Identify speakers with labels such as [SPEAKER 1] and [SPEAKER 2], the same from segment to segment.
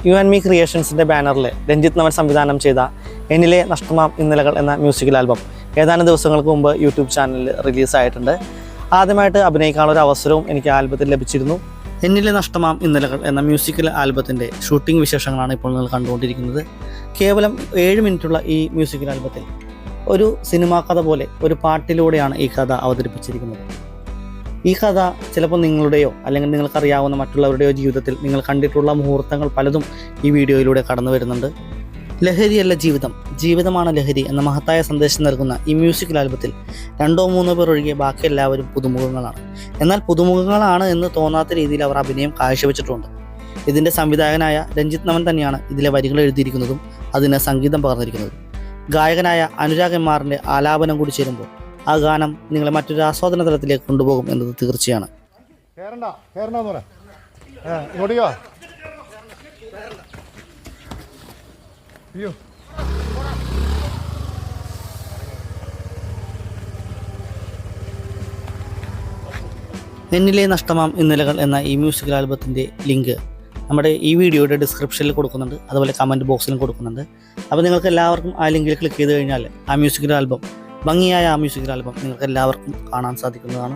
[SPEAKER 1] You and me ക്രിയേഷൻസിൻ്റെ ബാനറിൽ രഞ്ജിത്ത് നവൻ സംവിധാനം ചെയ്ത എന്നിലെ നഷ്ടമാം ഇന്നലകൾ എന്ന മ്യൂസിക്കൽ ആൽബം ഏതാനും ദിവസങ്ങൾക്ക് മുമ്പ് യൂട്യൂബ് ചാനലിൽ റിലീസായിട്ടുണ്ട്. ആദ്യമായിട്ട് അഭിനയിക്കാനുള്ള ഒരു അവസരവും എനിക്ക് ആൽബത്തിൽ ലഭിച്ചിരുന്നു. എന്നിലെ നഷ്ടമാം ഇന്നലകൾ എന്ന മ്യൂസിക്കൽ ആൽബത്തിൻ്റെ ഷൂട്ടിംഗ് വിശേഷങ്ങളാണ് ഇപ്പോൾ നിങ്ങൾ കണ്ടുകൊണ്ടിരിക്കുന്നത്. കേവലം 7 മിനിറ്റുള്ള ഈ മ്യൂസിക്കൽ ആൽബത്തിൽ ഒരു സിനിമാ കഥ പോലെ ഒരു പാട്ടിലൂടെയാണ് ഈ കഥ അവതരിപ്പിച്ചിരിക്കുന്നത്. ഈ കഥ ചിലപ്പോൾ നിങ്ങളുടെയോ അല്ലെങ്കിൽ നിങ്ങൾക്കറിയാവുന്ന മറ്റുള്ളവരുടെയോ ജീവിതത്തിൽ നിങ്ങൾ കണ്ടിട്ടുള്ള മുഹൂർത്തങ്ങൾ പലതും ഈ വീഡിയോയിലൂടെ കടന്നു വരുന്നുണ്ട്. ലഹരിയല്ല ജീവിതം, ജീവിതമാണ് ലഹരി എന്ന മഹത്തായ സന്ദേശം നൽകുന്ന ഈ മ്യൂസിക്കൽ ആൽബത്തിൽ 2-3 പേർ ഒഴികെ ബാക്കി എല്ലാവരും പുതുമുഖങ്ങളാണ്. എന്നാൽ പുതുമുഖങ്ങളാണ് എന്ന് തോന്നാത്ത രീതിയിൽ അവർ അഭിനയം കാഴ്ചവെച്ചിട്ടുണ്ട്. ഇതിൻ്റെ സംവിധായകനായ രഞ്ജിത്ത് നവൻ തന്നെയാണ് ഇതിലെ വരികൾ എഴുതിയിരിക്കുന്നതും അതിന് സംഗീതം പകർന്നിരിക്കുന്നതും. ഗായകനായ അനുരാഗ് എം ആറിൻ്റെ ആലാപനം കൂടി ചേരുമ്പോൾ ആ ഗാനം നിങ്ങളെ മറ്റൊരു ആസ്വാദന തലത്തിലേക്ക് കൊണ്ടുപോകും എന്നത് തീർച്ചയാണ്. എന്നിലെ നഷ്ടമാം ഇന്നലകൾ എന്ന ഈ മ്യൂസിക്കൽ ആൽബത്തിൻ്റെ ലിങ്ക് നമ്മുടെ ഈ വീഡിയോയുടെ ഡിസ്ക്രിപ്ഷനിൽ കൊടുക്കുന്നുണ്ട്, അതുപോലെ കമൻറ്റ് ബോക്സിലും കൊടുക്കുന്നുണ്ട്. അപ്പോൾ നിങ്ങൾക്ക് എല്ലാവർക്കും ആ ലിങ്കിൽ ക്ലിക്ക് ചെയ്ത് കഴിഞ്ഞാൽ ആ മ്യൂസിക്കൽ ആൽബം, ഭംഗിയായ ആ മ്യൂസിക്കൽ ആൽബം നിങ്ങൾക്ക് എല്ലാവർക്കും കാണാൻ സാധിക്കുന്നതാണ്.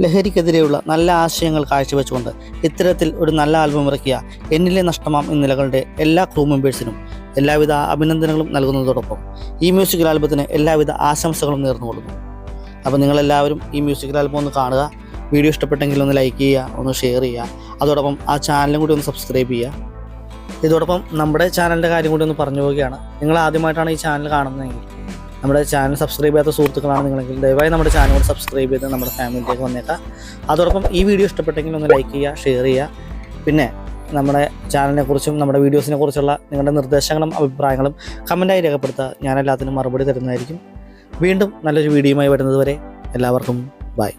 [SPEAKER 1] ലഹരിക്കെതിരെയുള്ള നല്ല ആശയങ്ങൾ കാഴ്ചവെച്ചുകൊണ്ട് ഇത്തരത്തിൽ ഒരു നല്ല ആൽബം ഇറക്കിയ എന്നിലെ നഷ്ടമാം ഇന്നലകളുടെ എല്ലാ ക്രൂ മെമ്പേഴ്സിനും എല്ലാവിധ അഭിനന്ദനങ്ങളും നൽകുന്നതോടൊപ്പം ഈ മ്യൂസിക്കൽ ആൽബത്തിന് എല്ലാവിധ ആശംസകളും നേർന്നുകൊള്ളുന്നു. അപ്പോൾ നിങ്ങളെല്ലാവരും ഈ മ്യൂസിക്കൽ ആൽബം ഒന്ന് കാണുക. വീഡിയോ ഇഷ്ടപ്പെട്ടെങ്കിൽ ഒന്ന് ലൈക്ക് ചെയ്യുക, ഒന്ന് ഷെയർ ചെയ്യുക, അതോടൊപ്പം ആ ചാനലും കൂടി ഒന്ന് സബ്സ്ക്രൈബ് ചെയ്യുക. ഇതോടൊപ്പം നമ്മുടെ ചാനലിൻ്റെ കാര്യം കൂടി ഒന്ന് പറഞ്ഞു പോവുകയാണ്. നിങ്ങൾ ആദ്യമായിട്ടാണ് ഈ ചാനൽ കാണുന്നതെങ്കിൽ, നമ്മുടെ ചാനൽ സബ്സ്ക്രൈബ് ചെയ്യാത്ത സുഹൃത്തുക്കളാണ് നിങ്ങളെങ്കിൽ ദയവായി നമ്മുടെ ചാനൽ കൂടി സബ്സ്ക്രൈബ് ചെയ്ത് നമ്മുടെ ഫാമിലിയിലേക്ക് വന്നേക്കാം. അതോടൊപ്പം ഈ വീഡിയോ ഇഷ്ടപ്പെട്ടെങ്കിൽ ഒന്ന് ലൈക്ക് ചെയ്യുക, ഷെയർ ചെയ്യുക. പിന്നെ നമ്മുടെ ചാനലിനെക്കുറിച്ചും നമ്മുടെ വീഡിയോസിനെ കുറിച്ചുള്ള നിങ്ങളുടെ നിർദ്ദേശങ്ങളും അഭിപ്രായങ്ങളും കമൻറ്റായി രേഖപ്പെടുത്തുക. ഞാൻ എല്ലാത്തിനും മറുപടി തരുന്നതായിരിക്കും. വീണ്ടും നല്ലൊരു വീഡിയോയുമായി വരുന്നത് വരെ എല്ലാവർക്കും ബൈ.